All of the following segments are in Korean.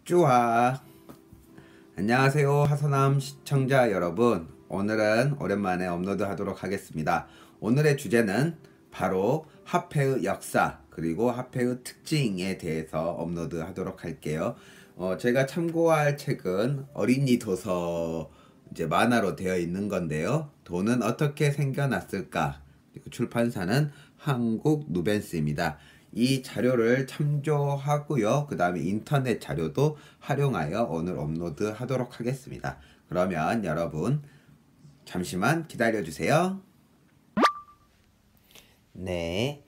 쭈하. 안녕하세요 하서남 시청자 여러분, 오늘은 오랜만에 업로드 하도록 하겠습니다. 오늘의 주제는 바로 화폐의 역사 그리고 화폐의 특징에 대해서 업로드 하도록 할게요. 제가 참고할 책은 어린이 도서 이제 만화로 되어 있는 건데요. 돈은 어떻게 생겨났을까? 그리고 출판사는 한국 누벤스입니다. 이 자료를 참조하고요. 그 다음에 인터넷 자료도 활용하여 오늘 업로드 하도록 하겠습니다. 그러면 여러분 잠시만 기다려주세요. 네,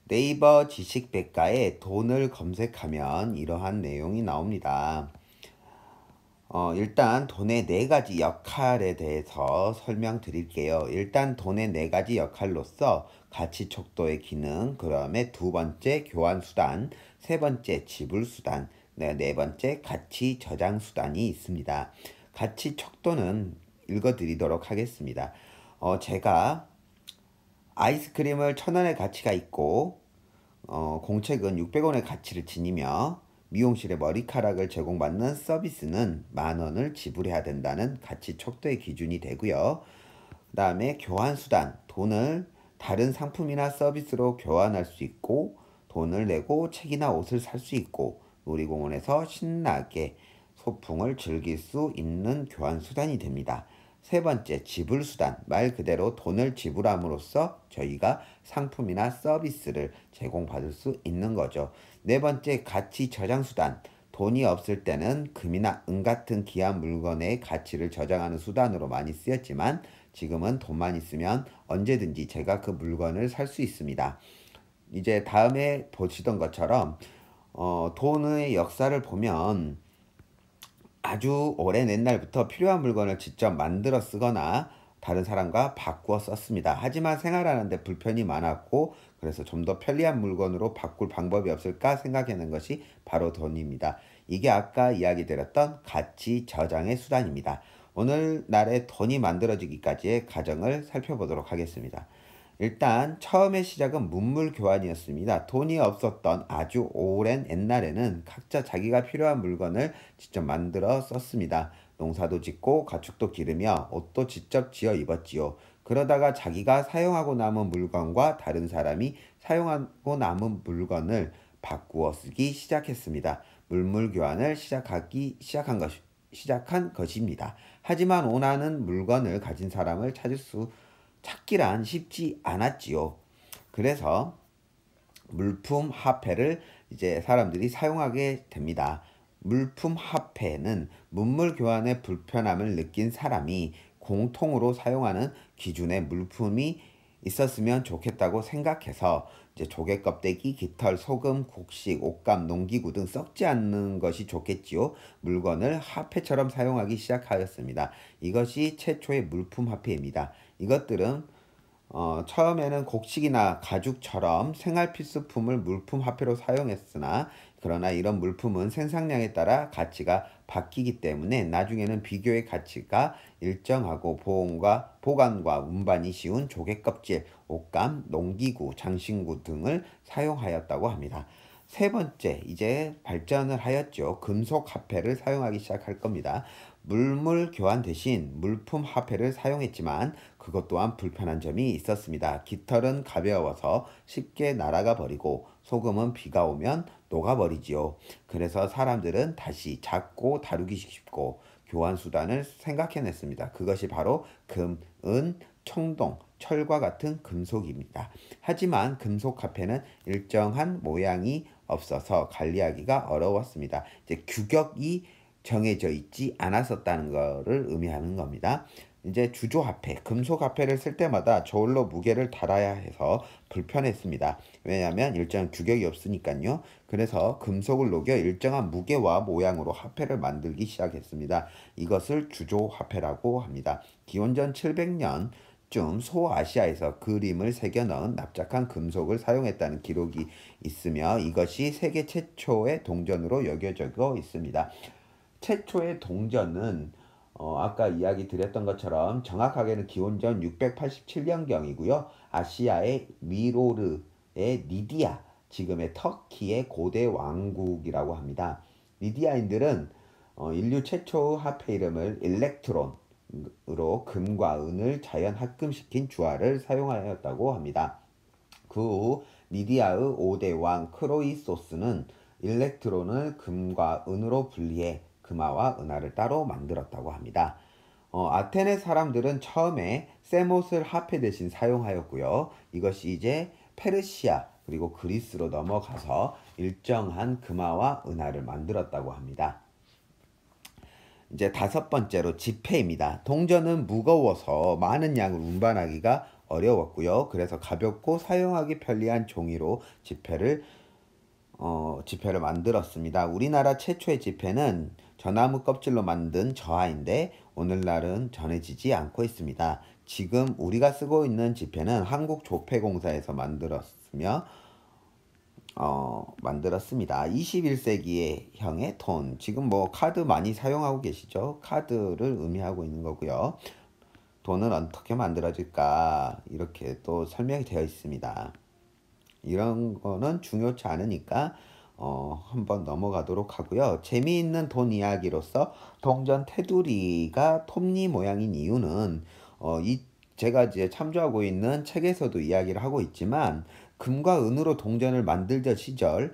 네이버 지식백과에 돈을 검색하면 이러한 내용이 나옵니다. 일단 돈의 4가지 역할에 대해서 설명드릴게요. 일단 돈의 4가지 역할로서 가치 척도의 기능, 그 다음에 2번째 교환수단, 3번째 지불수단, 네 번째 가치 저장수단이 있습니다. 가치 척도는 읽어드리도록 하겠습니다. 제가 아이스크림을 1,000원의 가치가 있고 공책은 600원의 가치를 지니며 미용실에 머리카락을 제공받는 서비스는 10,000원을 지불해야 된다는 가치 척도의 기준이 되고요. 그 다음에 교환수단, 돈을 다른 상품이나 서비스로 교환할 수 있고, 돈을 내고 책이나 옷을 살 수 있고, 놀이공원에서 신나게 소풍을 즐길 수 있는 교환수단이 됩니다. 3번째, 지불수단. 말 그대로 돈을 지불함으로써 저희가 상품이나 서비스를 제공받을 수 있는 거죠. 4번째, 가치 저장수단. 돈이 없을 때는 금이나 은 같은 귀한 물건의 가치를 저장하는 수단으로 많이 쓰였지만 지금은 돈만 있으면 언제든지 제가 그 물건을 살 수 있습니다. 이제 다음에 보시던 것처럼 돈의 역사를 보면 아주 오랜 옛날부터 필요한 물건을 직접 만들어 쓰거나 다른 사람과 바꾸어 썼습니다. 하지만 생활하는데 불편이 많았고 그래서 좀 더 편리한 물건으로 바꿀 방법이 없을까 생각해낸 것이 바로 돈입니다. 이게 아까 이야기 드렸던 가치 저장의 수단입니다. 오늘날의 돈이 만들어지기까지의 과정을 살펴보도록 하겠습니다. 일단 처음의 시작은 문물 교환이었습니다. 돈이 없었던 아주 오랜 옛날에는 각자 자기가 필요한 물건을 직접 만들어 썼습니다. 농사도 짓고 가축도 기르며 옷도 직접 지어 입었지요. 그러다가 자기가 사용하고 남은 물건과 다른 사람이 사용하고 남은 물건을 바꾸어 쓰기 시작했습니다. 물물 교환을 시작한 것입니다. 하지만 원하는 물건을 가진 사람을 찾기란 쉽지 않았지요. 그래서 물품 화폐를 이제 사람들이 사용하게 됩니다. 물품 화폐는 문물 교환의 불편함을 느낀 사람이 공통으로 사용하는 기준의 물품이 있었으면 좋겠다고 생각해서 이제 조개 껍데기, 깃털, 소금, 곡식, 옷감, 농기구 등 썩지 않는 것이 좋겠지요. 물건을 화폐처럼 사용하기 시작하였습니다. 이것이 최초의 물품 화폐입니다. 이것들은 처음에는 곡식이나 가죽처럼 생활 필수품을 물품 화폐로 사용했으나 그러나 이런 물품은 생산량에 따라 가치가 바뀌기 때문에 나중에는 비교의 가치가 일정하고 보관과 운반이 쉬운 조개 껍질, 옷감, 농기구, 장신구 등을 사용하였다고 합니다. 3번째, 이제 발전을 하였죠. 금속 화폐를 사용하기 시작할 겁니다. 물물 교환 대신 물품 화폐를 사용했지만 그것 또한 불편한 점이 있었습니다. 깃털은 가벼워서 쉽게 날아가 버리고 소금은 비가 오면 녹아버리지요. 그래서 사람들은 다시 작고 다루기 쉽고 교환 수단을 생각해냈습니다. 그것이 바로 금, 은, 청동, 철과 같은 금속입니다. 하지만 금속 화폐는 일정한 모양이 없어서 관리하기가 어려웠습니다. 이제 규격이 정해져 있지 않았었다는 것을 의미하는 겁니다. 이제 주조화폐, 금속화폐를 쓸 때마다 저울로 무게를 달아야 해서 불편했습니다. 왜냐하면 일정한 규격이 없으니까요. 그래서 금속을 녹여 일정한 무게와 모양으로 화폐를 만들기 시작했습니다. 이것을 주조화폐라고 합니다. 기원전 700년쯤 소아시아에서 그림을 새겨 넣은 납작한 금속을 사용했다는 기록이 있으며 이것이 세계 최초의 동전으로 여겨지고 있습니다. 최초의 동전은 아까 이야기 드렸던 것처럼 정확하게는 기원전 687년경이고요. 아시아의 미로르의 리디아, 지금의 터키의 고대 왕국이라고 합니다. 리디아인들은 인류 최초 화폐 이름을 일렉트론으로 금과 은을 자연 합금시킨 주화를 사용하였다고 합니다. 그 후 리디아의 5대 왕 크로이소스는 일렉트론을 금과 은으로 분리해 금화와 은화를 따로 만들었다고 합니다. 아테네 사람들은 처음에 세못을 화폐 대신 사용하였고요. 이것이 이제 페르시아 그리고 그리스로 넘어가서 일정한 금화와 은화를 만들었다고 합니다. 이제 다섯 번째로 지폐입니다. 동전은 무거워서 많은 양을 운반하기가 어려웠고요. 그래서 가볍고 사용하기 편리한 종이로 지폐를 만들었습니다. 우리나라 최초의 지폐는 전나무 껍질로 만든 저하인데 오늘날은 전해지지 않고 있습니다. 지금 우리가 쓰고 있는 지폐는 한국조폐공사에서 만들었습니다. 21세기의 형의 돈. 지금 뭐 카드 많이 사용하고 계시죠? 카드를 의미하고 있는 거고요. 돈은 어떻게 만들어질까? 이렇게 또 설명이 되어 있습니다. 이런 거는 중요치 않으니까 한번 넘어가도록 하고요. 재미있는 돈 이야기로서 동전 테두리가 톱니 모양인 이유는 제가 이제 참조하고 있는 책에서도 이야기를 하고 있지만 금과 은으로 동전을 만들던 시절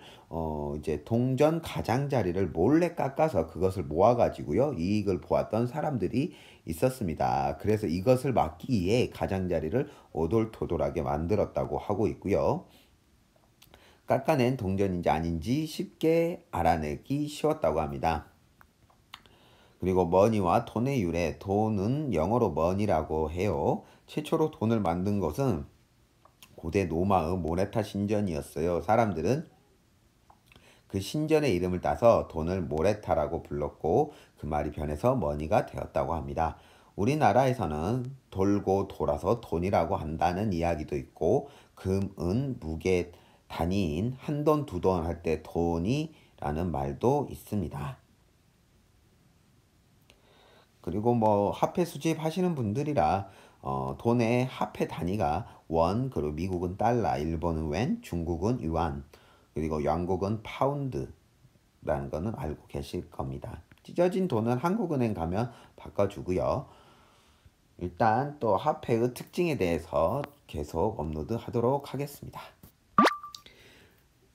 이제 동전 가장자리를 몰래 깎아서 그것을 모아가지고요 이익을 보았던 사람들이 있었습니다. 그래서 이것을 막기 위해 가장자리를 오돌토돌하게 만들었다고 하고 있고요. 깎아낸 동전인지 아닌지 쉽게 알아내기 쉬웠다고 합니다. 그리고 머니와 돈의 유래, 돈은 영어로 머니라고 해요. 최초로 돈을 만든 것은 고대 로마의 모네타 신전이었어요. 사람들은 그 신전의 이름을 따서 돈을 모레타라고 불렀고 그 말이 변해서 머니가 되었다고 합니다. 우리나라에서는 돌고 돌아서 돈이라고 한다는 이야기도 있고 금, 은, 무게 단위인 한 돈, 두 돈 할 때 돈이라는 말도 있습니다. 그리고 뭐 화폐 수집 하시는 분들이라 돈의 화폐 단위가 원, 그리고 미국은 달러, 일본은 웬, 중국은 유안, 그리고 영국은 파운드라는 거는 알고 계실 겁니다. 찢어진 돈은 한국은행 가면 바꿔주고요. 일단 또 화폐의 특징에 대해서 계속 업로드 하도록 하겠습니다.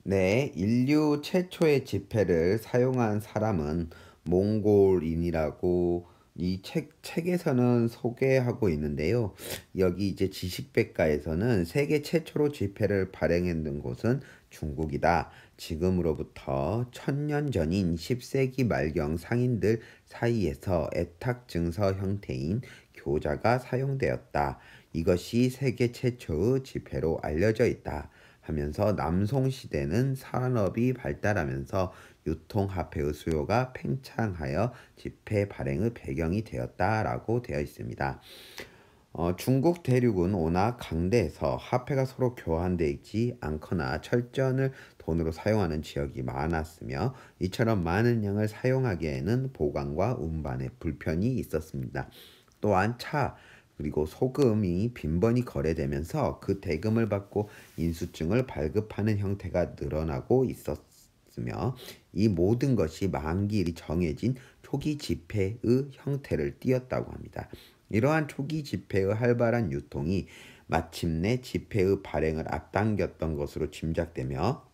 네, 인류 최초의 지폐를 사용한 사람은 몽골인이라고 이 책에서는 소개하고 있는데요. 여기 이제 지식백과에서는 세계 최초로 지폐를 발행했는 곳은 중국이다. 지금으로부터 1000년 전인 10세기 말경 상인들 사이에서 애탁 증서 형태인 교자가 사용되었다. 이것이 세계 최초의 지폐로 알려져 있다. 하면서 남송시대는 산업이 발달하면서 유통화폐의 수요가 팽창하여 지폐 발행의 배경이 되었다라고 되어 있습니다. 중국 대륙은 워낙 강대해서 화폐가 서로 교환되어 있지 않거나 철전을 돈으로 사용하는 지역이 많았으며 이처럼 많은 양을 사용하기에는 보관과 운반에 불편이 있었습니다. 또한 차, 그리고 소금이 빈번히 거래되면서 그 대금을 받고 인수증을 발급하는 형태가 늘어나고 있었으며 이 모든 것이 만기일이 정해진 초기 지폐의 형태를 띠었다고 합니다. 이러한 초기 지폐의 활발한 유통이 마침내 지폐의 발행을 앞당겼던 것으로 짐작되며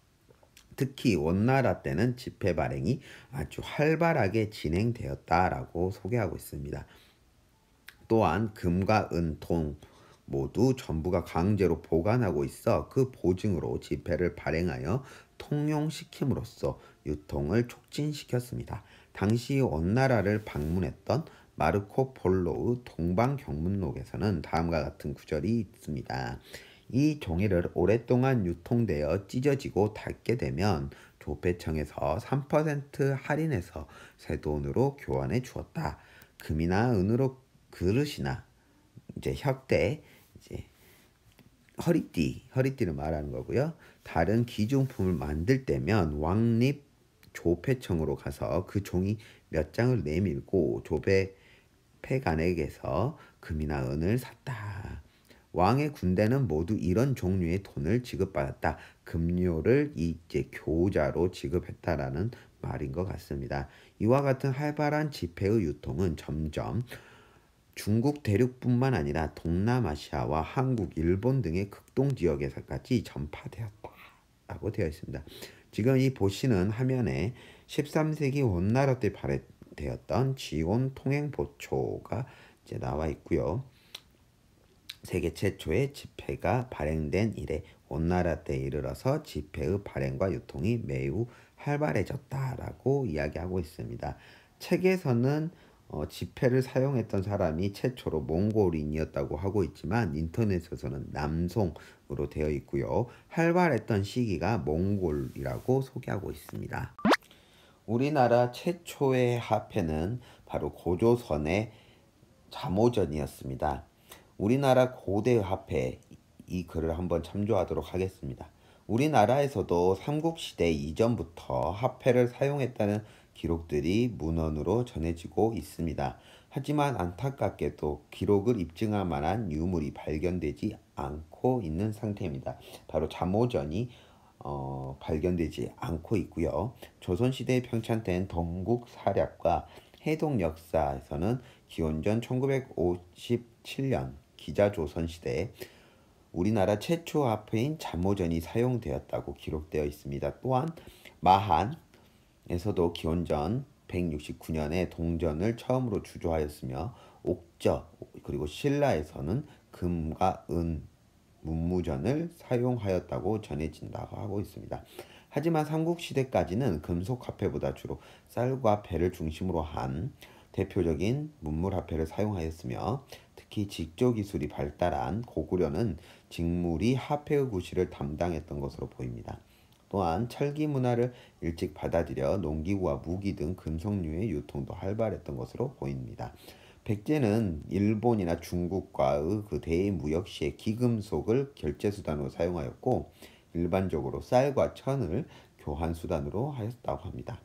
특히 원나라 때는 지폐 발행이 아주 활발하게 진행되었다라고 소개하고 있습니다. 또한 금과 은, 돈 모두 전부가 강제로 보관하고 있어 그 보증으로 지폐를 발행하여 통용시킴으로써 유통을 촉진시켰습니다. 당시 원나라를 방문했던 마르코 폴로의 동방경문록에서는 다음과 같은 구절이 있습니다. 이 종이를 오랫동안 유통되어 찢어지고 닳게 되면 조폐청에서 3% 할인해서 새 돈으로 교환해 주었다. 금이나 은으로 그릇이나 이제 혁대, 이제 허리띠를 말하는 거고요. 다른 기중품을 만들 때면 왕립 조폐청으로 가서 그 종이 몇 장을 내밀고 조폐관에게서 금이나 은을 샀다. 왕의 군대는 모두 이런 종류의 돈을 지급받았다. 급료를 이제 교자로 지급했다라는 말인 것 같습니다. 이와 같은 활발한 지폐의 유통은 점점 중국 대륙뿐만 아니라 동남아시아와 한국, 일본 등의 극동 지역에서까지 전파되었다라고 되어 있습니다. 지금 이 보시는 화면에 13세기 원나라 때 발행되었던 지온 통행보초가 이제 나와 있고요. 세계 최초의 지폐가 발행된 이래 원나라 때에 이르러서 지폐의 발행과 유통이 매우 활발해졌다라고 이야기하고 있습니다. 책에서는 지폐를 사용했던 사람이 최초로 몽골인이었다고 하고 있지만 인터넷에서는 남송으로 되어 있고요. 활발했던 시기가 몽골이라고 소개하고 있습니다. 우리나라 최초의 화폐는 바로 고조선의 잠오전이었습니다. 우리나라 고대 화폐 이 글을 한번 참조하도록 하겠습니다. 우리나라에서도 삼국시대 이전부터 화폐를 사용했다는 기록들이 문헌으로 전해지고 있습니다. 하지만 안타깝게도 기록을 입증할 만한 유물이 발견되지 않고 있는 상태입니다. 바로 잠오전이 발견되지 않고 있고요. 조선시대에 편찬된 동국사략과 해동 역사에서는 기원전 1957년 기자조선시대에 우리나라 최초 화폐인 잠오전이 사용되었다고 기록되어 있습니다. 또한 마한에서도 기원전 169년에 동전을 처음으로 주조하였으며 옥저 그리고 신라에서는 금과 은 문무전을 사용하였다고 전해진다고 하고 있습니다. 하지만 삼국시대까지는 금속화폐보다 주로 쌀과 배를 중심으로 한 대표적인 문물화폐를 사용하였으며 특히 직조기술이 발달한 고구려는 직물이 화폐의 구실을 담당했던 것으로 보입니다. 또한 철기 문화를 일찍 받아들여 농기구와 무기 등 금속류의 유통도 활발했던 것으로 보입니다. 백제는 일본이나 중국과의 그 대의 무역 시에 기금속을 결제 수단으로 사용하였고 일반적으로 쌀과 천을 교환 수단으로 하였다고 합니다.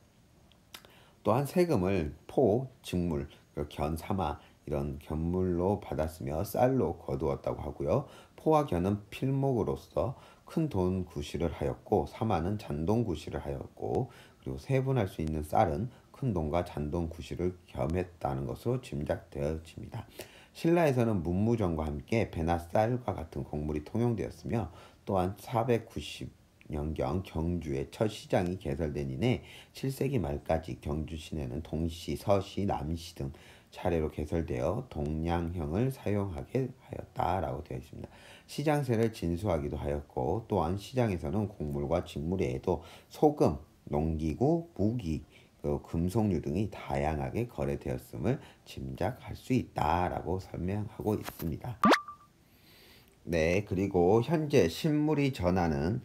또한 세금을 포, 직물, 견, 사마 이런 견물로 받았으며 쌀로 거두었다고 하고요. 포와 견은 필목으로서 큰 돈 구실을 하였고 사마는 잔돈 구실을 하였고 그리고 세분할 수 있는 쌀은 큰 돈과 잔돈 구실을 겸했다는 것으로 짐작되어집니다. 신라에서는 문무전과 함께 배나 쌀과 같은 곡물이 통용되었으며 또한 490년경 경주의 첫 시장이 개설된 이내 7세기 말까지 경주 시내는 동시, 서시, 남시 등 차례로 개설되어 동량형을 사용하게 하였다라고 되어 있습니다. 시장세를 진수하기도 하였고 또한 시장에서는 곡물과 직물 외에도 소금, 농기구, 무기, 금속류 등이 다양하게 거래되었음을 짐작할 수 있다라고 설명하고 있습니다. 네, 그리고 현재 실물이 전하는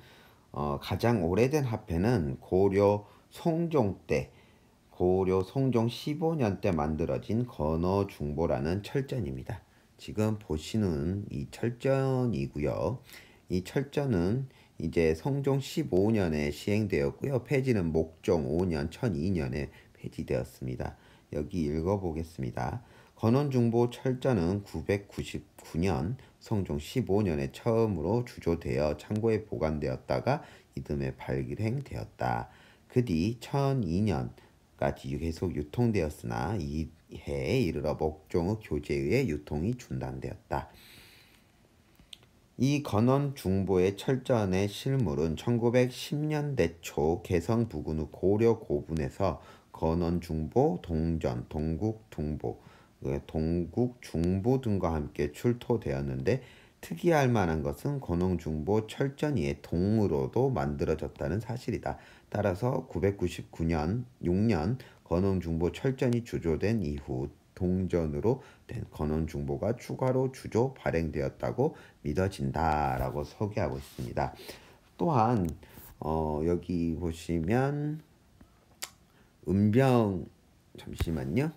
가장 오래된 화폐는 고려 송종 때 고려 송종 15년 때 만들어진 건어중보라는 철전입니다. 지금 보시는 이 철전이고요. 이 철전은 이제 성종 15년에 시행되었고요. 폐지는 목종 5년 1002년에 폐지되었습니다. 여기 읽어보겠습니다. 건원중보 철전은 999년 성종 15년에 처음으로 주조되어 창고에 보관되었다가 이듬해 발행되었다. 그 뒤 1002년까지 계속 유통되었으나 이 해에 이르러 목종의 교제에 의해 유통이 중단되었다. 이 건원중보의 철전의 실물은 1910년대 초 개성 부근의 고려 고분에서 건원중보, 동전, 동국중보, 동국중보 등과 함께 출토되었는데 특이할 만한 것은 건원중보 철전이의 동으로도 만들어졌다는 사실이다. 따라서 999년 6년 건원중보 철전이 주조된 이후 동전으로 된 건원중보가 추가로 주조 발행되었다고 믿어진다라고 소개하고 있습니다. 또한 여기 보시면 은병 잠시만요.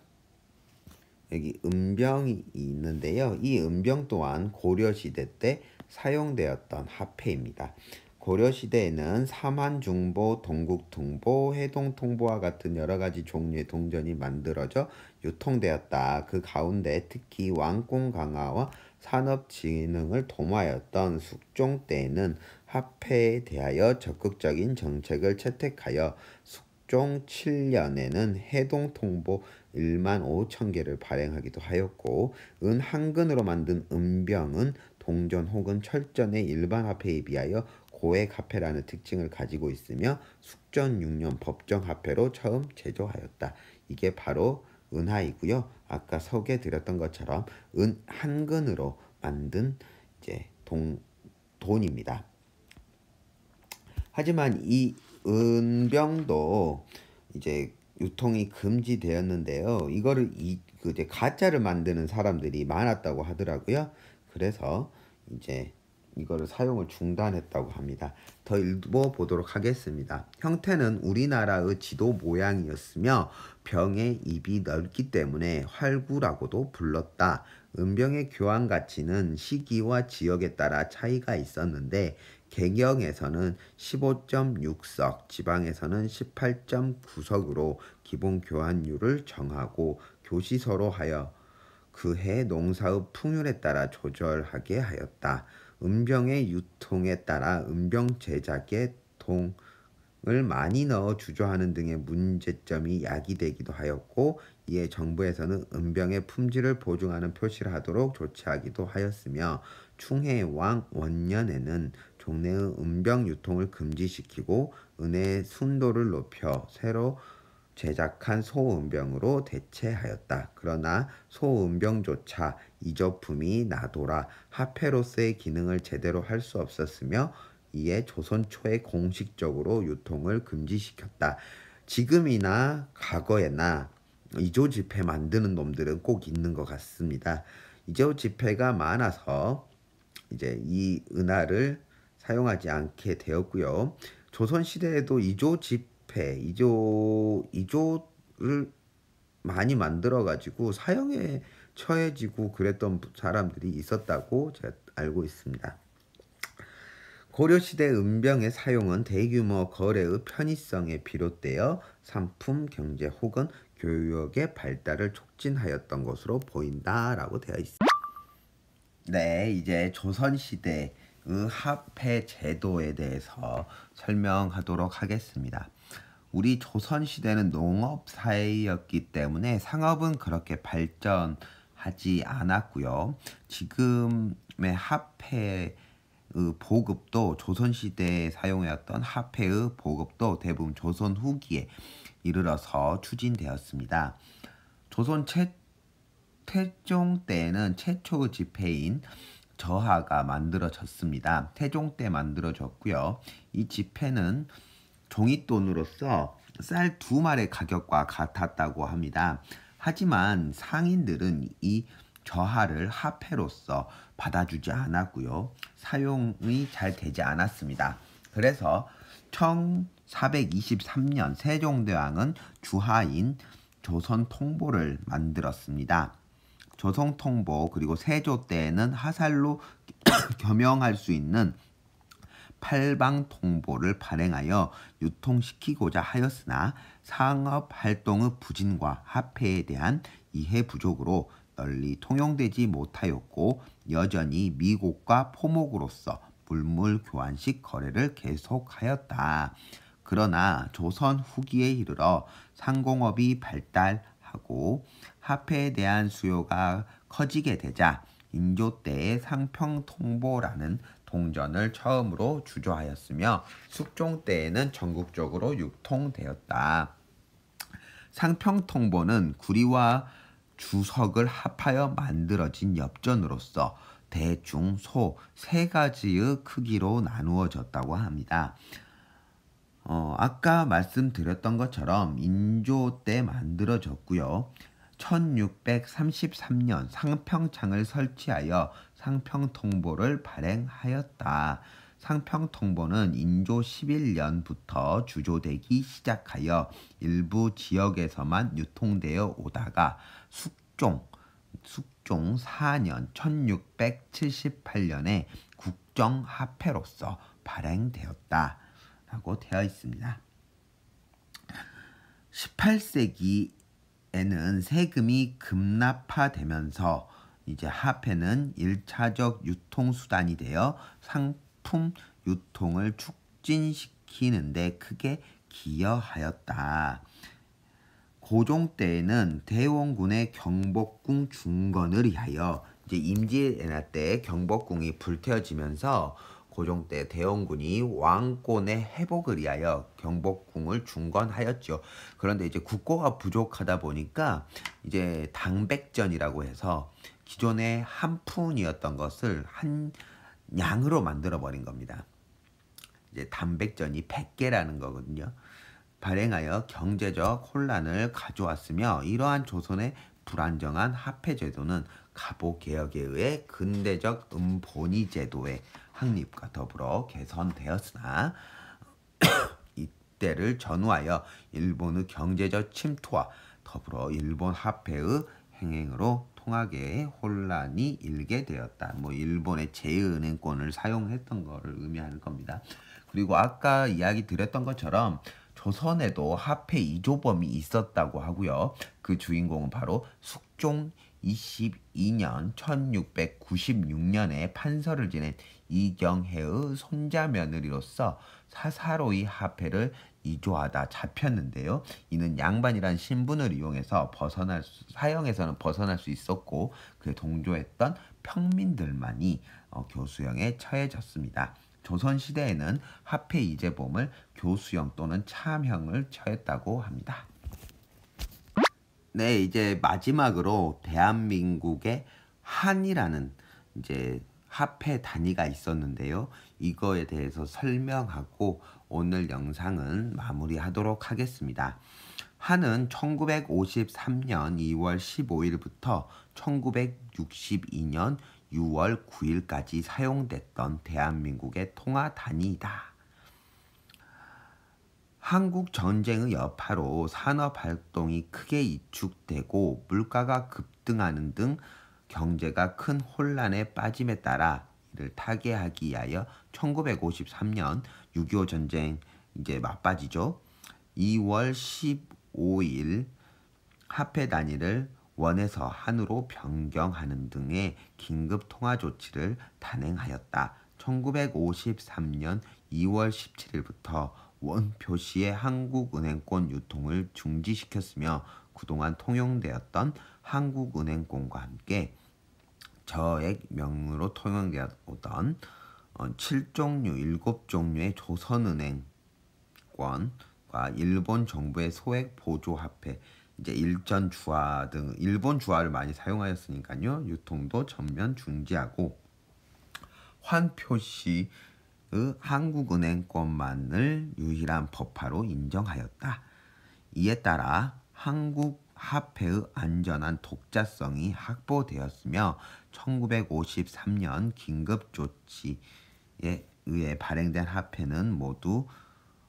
여기 은병이 있는데요. 이 은병 또한 고려시대 때 사용되었던 화폐입니다. 고려시대에는 삼한중보, 동국통보, 해동통보와 같은 여러가지 종류의 동전이 만들어져 유통되었다. 그 가운데 특히 왕공강화와 산업진흥을 도모하였던 숙종 때에는 화폐에 대하여 적극적인 정책을 채택하여 숙종 7년에는 해동통보 1만 5천 개를 발행하기도 하였고, 은 한근으로 만든 은병은 동전 혹은 철전의 일반 화폐에 비하여 고액 화폐라는 특징을 가지고 있으며 숙종 6년 법정 화폐로 처음 제조하였다. 이게 바로 은화이고요. 아까 소개드렸던 것처럼 한근으로 만든 이제 돈입니다. 하지만 이 은병도 이제 유통이 금지되었는데요. 이거를 이제 가짜를 만드는 사람들이 많았다고 하더라고요. 그래서 이제 이거를 사용을 중단했다고 합니다. 더 읽어보도록 하겠습니다. 형태는 우리나라의 지도 모양이었으며 병의 입이 넓기 때문에 활구라고도 불렀다. 은병의 교환 가치는 시기와 지역에 따라 차이가 있었는데 개경에서는 15.6석, 지방에서는 18.9석으로 기본 교환율을 정하고 교시서로 하여 그해 농사의 풍율에 따라 조절하게 하였다. 은병의 유통에 따라 은병 제작에 동을 많이 넣어 주조하는 등의 문제점이 야기되기도 하였고, 이에 정부에서는 은병의 품질을 보증하는 표시를 하도록 조치하기도 하였으며, 충해왕 원년에는 종래의 은병 유통을 금지시키고 은의 순도를 높여 새로 제작한 소은병으로 대체하였다. 그러나 소은병조차 이조품이 나돌아 화폐로서의 기능을 제대로 할 수 없었으며, 이에 조선 초에 공식적으로 유통을 금지시켰다. 지금이나 과거에나 이조 지폐 만드는 놈들은 꼭 있는 것 같습니다. 이조 지폐가 많아서 이제 이 은화를 사용하지 않게 되었고요. 조선 시대에도 이조 지폐, 이조를 많이 만들어 가지고 사형에 처해지고 그랬던 사람들이 있었다고 제가 알고 있습니다. 고려시대 은병의 사용은 대규모 거래의 편의성에 비롯되어 상품 경제 혹은 교육의 발달을 촉진하였던 것으로 보인다라고 되어 있습니다. 네, 이제 조선시대의 화폐 제도에 대해서 설명하도록 하겠습니다. 우리 조선시대는 농업사회였기 때문에 상업은 그렇게 발전하지 않았고요. 지금의 화폐의 보급도, 조선시대에 사용했던 화폐의 보급도 대부분 조선 후기에 이르러서 추진되었습니다. 조선 태종 때에는 최초의 지폐인 저하가 만들어졌습니다. 태종 때 만들어졌고요. 이 지폐는 종이돈으로서 쌀 2말의 가격과 같았다고 합니다. 하지만 상인들은 이 저하를 화폐로서 받아주지 않았고요. 사용이 잘 되지 않았습니다. 그래서 1423년 세종대왕은 주하인 조선통보를 만들었습니다. 조선통보 그리고 세조 때에는 하살로 겸용할 수 있는 팔방통보를 발행하여 유통시키고자 하였으나 상업활동의 부진과 화폐에 대한 이해 부족으로 널리 통용되지 못하였고, 여전히 미곡과 포목으로서 물물 교환식 거래를 계속하였다. 그러나 조선 후기에 이르러 상공업이 발달하고 화폐에 대한 수요가 커지게 되자 인조 때의 상평통보라는 동전을 처음으로 주조하였으며 숙종 때에는 전국적으로 유통되었다. 상평통보는 구리와 주석을 합하여 만들어진 엽전으로서 대중, 소 세 가지의 크기로 나누어졌다고 합니다. 아까 말씀드렸던 것처럼 인조 때 만들어졌고요. 1633년 상평창을 설치하여 상평통보를 발행하였다. 상평통보는 인조 11년부터 주조되기 시작하여 일부 지역에서만 유통되어 오다가 숙종 4년 1678년에 국정화폐로서 발행되었다 라고 되어 있습니다. 18세기에는 세금이 급납화되면서 이제 화폐는 1차적 유통수단이 되어 상품 유통을 촉진시키는데 크게 기여하였다. 고종 때에는 대원군의 경복궁 중건을 위하여 이제 임진왜란 때 경복궁이 불태워지면서 고종 때 대원군이 왕권의 회복을 위하여 경복궁을 중건하였죠. 그런데 이제 국고가 부족하다 보니까 이제 당백전이라고 해서 기존의 한 푼이었던 것을 한 양으로 만들어 버린 겁니다. 이제 단백전이 100개라는 거거든요. 발행하여 경제적 혼란을 가져왔으며 이러한 조선의 불안정한 화폐 제도는 갑오 개혁에 의해 근대적 은본위 제도의 확립과 더불어 개선되었으나 이때를 전후하여 일본의 경제적 침투와 더불어 일본 화폐의 행행으로 통화계의 혼란이 일게 되었다. 일본의 제2은행권을 사용했던 것을 의미하는 겁니다. 그리고 아까 이야기 드렸던 것처럼 조선에도 화폐 이조범이 있었다고 하고요. 그 주인공은 바로 숙종 22년 1696년에 판서를 지낸 이경혜의 손자 며느리로서 사사로이 화폐를 이조하다 잡혔는데요. 이는 양반이란 신분을 이용해서 사형에서는 벗어날 수 있었고 그에 동조했던 평민들만이 교수형에 처해졌습니다. 조선시대에는 화폐 이재범을 교수형 또는 참형을 처했다고 합니다. 네, 이제 마지막으로 대한민국의 한이라는 이제 화폐 단위가 있었는데요. 이거에 대해서 설명하고 오늘 영상은 마무리하도록 하겠습니다. 한은 1953년 2월 15일부터 1962년 6월 9일까지 사용됐던 대한민국의 통화 단위이다. 한국 전쟁의 여파로 산업활동이 크게 위축되고 물가가 급등하는 등 경제가 큰 혼란에 빠짐에 따라 이를 타개하기 위하여 1953년 6.25 전쟁 이제 막바지죠. 2월 15일 화폐 단위를 원에서 한으로 변경하는 등의 긴급 통화 조치를 단행하였다. 1953년 2월 17일부터 원 표시의 한국은행권 유통을 중지시켰으며 그동안 통용되었던 한국은행권과 함께 저액명으로 통용되었던 7종류, 7종류의 조선은행권과 일본 정부의 소액 보조화폐, 이제 일전 주화 등 일본 주화를 많이 사용하였으니까요. 유통도 전면 중지하고 환 표시의 한국은행권만을 유일한 법화로 인정하였다. 이에 따라 한국 화폐의 안전한 독자성이 확보되었으며 1953년 긴급조치에 의해 발행된 화폐는 모두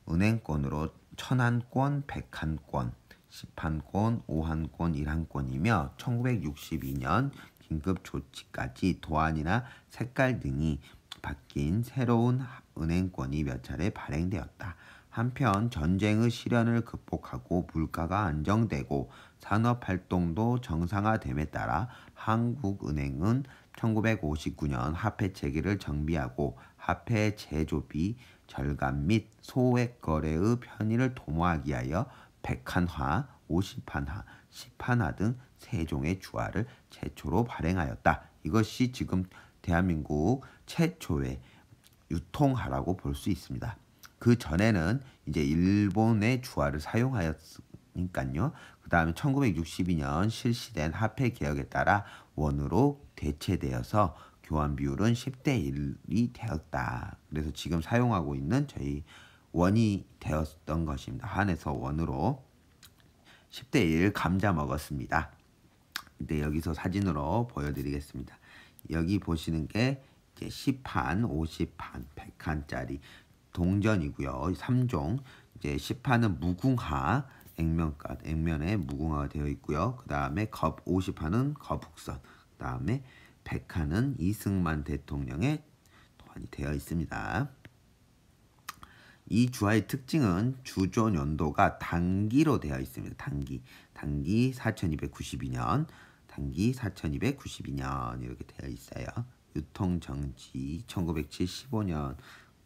은행권으로 천한권, 백한권, 10한권, 5한권, 1한권이며 1962년 긴급조치까지 도안이나 색깔 등이 바뀐 새로운 은행권이 몇 차례 발행되었다. 한편 전쟁의 시련을 극복하고 물가가 안정되고 산업활동도 정상화됨에 따라 한국은행은 1959년 화폐 체계를 정비하고 화폐 제조비 절감 및 소액 거래의 편의를 도모하기 위하여 100한화, 50한화, 10한화 등 세 종의 주화를 최초로 발행하였다. 이것이 지금 대한민국 최초의 유통화라고 볼 수 있습니다. 그 전에는 이제 일본의 주화를 사용하였으니까요. 그 다음에 1962년 실시된 화폐 개혁에 따라 원으로 대체되어서 교환 비율은 10대 1이 되었다. 그래서 지금 사용하고 있는 저희 원이 되었던 것입니다. 한에서 원으로 10대 1 감자 먹었습니다. 근데 여기서 사진으로 보여드리겠습니다. 여기 보시는 게 이제 10판, 50판, 100칸짜리 동전이고요. 3종. 이제 10판은 무궁화 액면에 무궁화가 되어 있고요. 그 다음에 50판은 거북선. 그 다음에 100칸은 이승만 대통령의 도안이 되어 있습니다. 이 주화의 특징은 주조 연도가 단기로 되어 있습니다. 단기 4292년, 단기 4292년 이렇게 되어 있어요. 유통정지 1975년,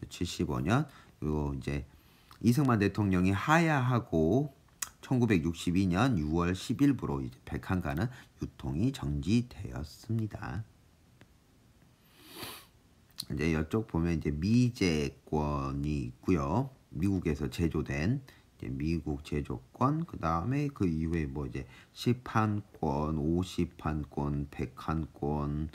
75년 그리고 이제 이승만 대통령이 하야하고 1962년 6월 10일부로 이제 백한가는 유통이 정지되었습니다. 이제 이쪽 보면 이제 미제권이 있고요. 미국에서 제조된 이제 미국 제조권, 그 다음에 그 이후에 뭐 이제 10한권, 50한권, 100한권,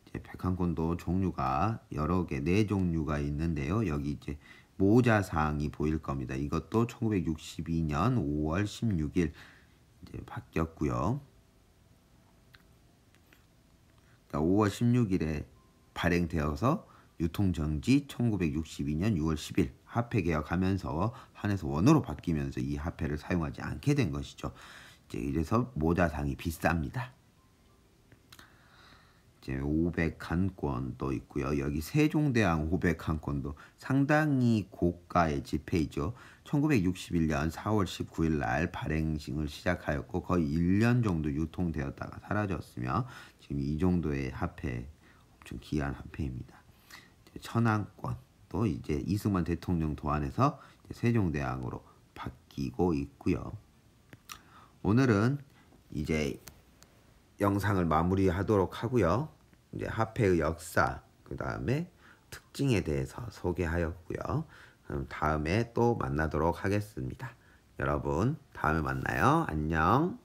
이제 100한권도 종류가 여러 개, 4종류가 있는데요. 여기 이제 모자사항이 보일 겁니다. 이것도 1962년 5월 16일 이제 바뀌었고요. 그러니까 5월 16일에 발행되어서 유통정지 1962년 6월 10일 화폐 개혁하면서 한에서 원으로 바뀌면서 이 화폐를 사용하지 않게 된 것이죠. 이제 이래서 모자상이 비쌉니다. 이제 500한권도 있고요. 여기 세종대왕 500한권도 상당히 고가의 지폐이죠. 1961년 4월 19일 날 발행을 시작하였고 거의 1년 정도 유통되었다가 사라졌으며 지금 이 정도의 화폐, 엄청 귀한 화폐입니다. 천안권도 이제 이승만 대통령 도안에서 세종대왕으로 바뀌고 있고요. 오늘은 이제 영상을 마무리하도록 하고요. 이제 화폐의 역사, 그 다음에 특징에 대해서 소개하였고요. 그럼 다음에 또 만나도록 하겠습니다. 여러분, 다음에 만나요. 안녕.